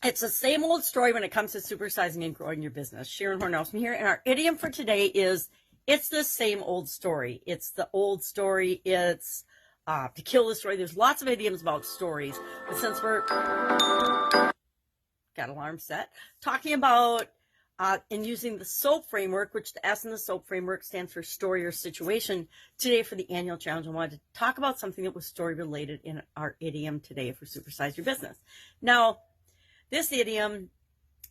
It's the same old story when it comes to supersizing and growing your business. Sharon Horne-Ellstrom here, and our idiom for today is, it's the same old story. It's the old story. It's to kill the story. There's lots of idioms about stories, but since we're got alarm set, talking about and using the SOAP framework, which the S in the SOAP framework stands for story or situation. Today for the annual challenge, I wanted to talk about something that was story related in our idiom today for Supersize Your Business. Now, this idiom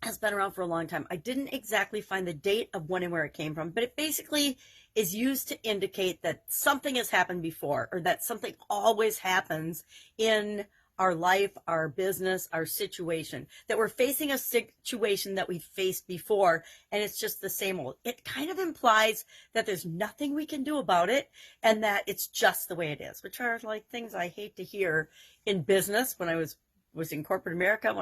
has been around for a long time. I didn't exactly find the date of when and where it came from, but it basically is used to indicate that something has happened before, or that something always happens in our life, our business, our situation, that we're facing a situation that we've faced before, and it's just the same old. It kind of implies that there's nothing we can do about it, and that it's just the way it is, which are like things I hate to hear in business. When I was in corporate America,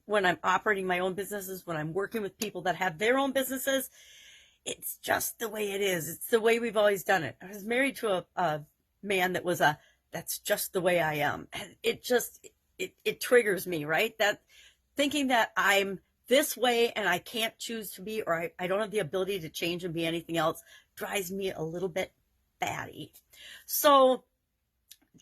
when I'm operating my own businesses, when I'm working with people that have their own businesses, it's just the way it is. It's the way we've always done it. I was married to a man that was that's just the way I am. And it triggers me, right? That thinking that I'm this way and I can't choose to be, or I don't have the ability to change and be anything else, drives me a little bit batty. So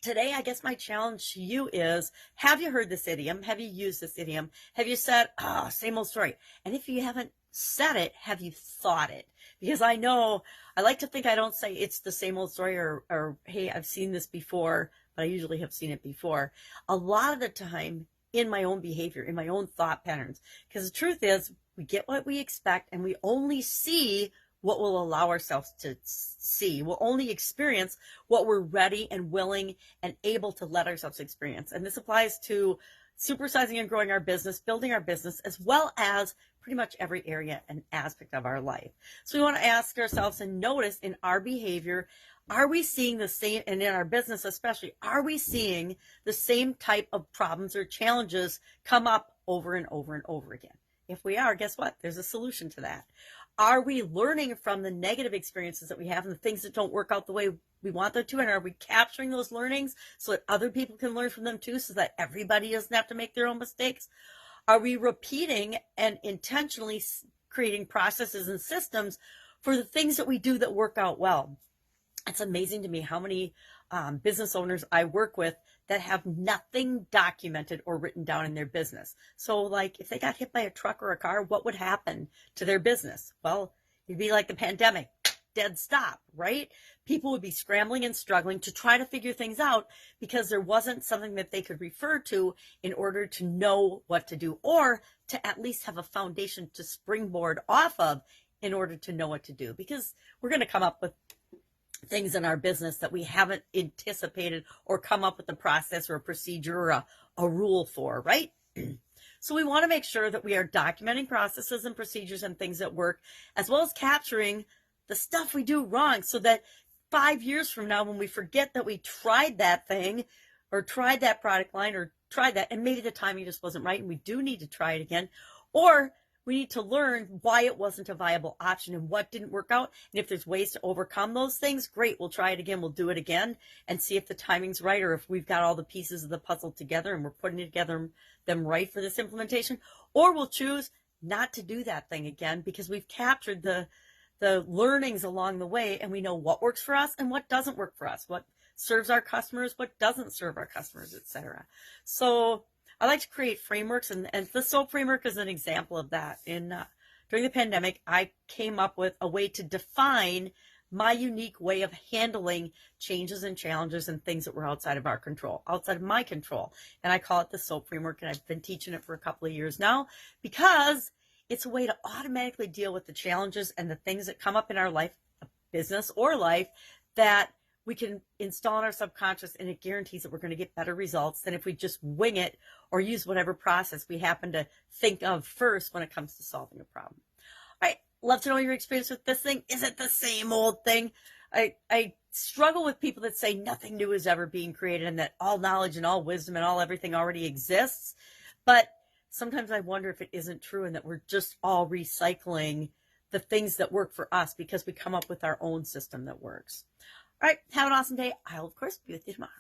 today, I guess my challenge to you is, have you heard this idiom? Have you used this idiom? Have you said, same old story? And if you haven't said it, have you thought it? Because I know, I like to think I don't say it's the same old story or hey, I've seen this before, but I usually have seen it before. A lot of the time in my own behavior, in my own thought patterns, because the truth is we get what we expect and we only see what we'll allow ourselves to see. We'll only experience what we're ready and willing and able to let ourselves experience. And this applies to supersizing and growing our business, building our business, as well as pretty much every area and aspect of our life. So we want to ask ourselves and notice in our behavior, are we seeing the same, and in our business especially, are we seeing the same type of problems or challenges come up over and over and over again? If we are, guess what? There's a solution to that. Are we learning from the negative experiences that we have and the things that don't work out the way we want them to? And are we capturing those learnings so that other people can learn from them too, so that everybody doesn't have to make their own mistakes? Are we repeating and intentionally creating processes and systems for the things that we do that work out well? It's amazing to me how many business owners I work with that have nothing documented or written down in their business. So like if they got hit by a truck or a car, what would happen to their business? Well, it'd be like the pandemic, dead stop, right? People would be scrambling and struggling to try to figure things out because there wasn't something that they could refer to in order to know what to do, or to at least have a foundation to springboard off of in order to know what to do. Because we're going to come up with things in our business that we haven't anticipated or come up with a process or a procedure or a rule for, right? So we want to make sure that we are documenting processes and procedures and things that work, as well as capturing the stuff we do wrong, so that 5 years from now, when we forget that we tried that thing or tried that product line or tried that, and maybe the timing just wasn't right and we do need to try it again, or we need to learn why it wasn't a viable option and what didn't work out. And if there's ways to overcome those things, great, we'll try it again. We'll do it again and see if the timing's right, or if we've got all the pieces of the puzzle together and we're putting together them right for this implementation. Or we'll choose not to do that thing again because we've captured the learnings along the way, and we know what works for us and what doesn't work for us, what serves our customers, what doesn't serve our customers, etc. So I like to create frameworks, and the SOAP framework is an example of that. During the pandemic, I came up with a way to define my unique way of handling changes and challenges and things that were outside of our control, outside of my control. And I call it the SOAP framework, and I've been teaching it for a couple of years now because it's a way to automatically deal with the challenges and the things that come up in our life, business or life, that we can install in our subconscious, and it guarantees that we're going to get better results than if we just wing it or use whatever process we happen to think of first when it comes to solving a problem. All right, love to know your experience with this thing. Is it the same old thing? I struggle with people that say nothing new is ever being created and that all knowledge and all wisdom and all everything already exists. But sometimes I wonder if it isn't true and that we're just all recycling the things that work for us because we come up with our own system that works. All right, have an awesome day. I'll, of course, be with you tomorrow.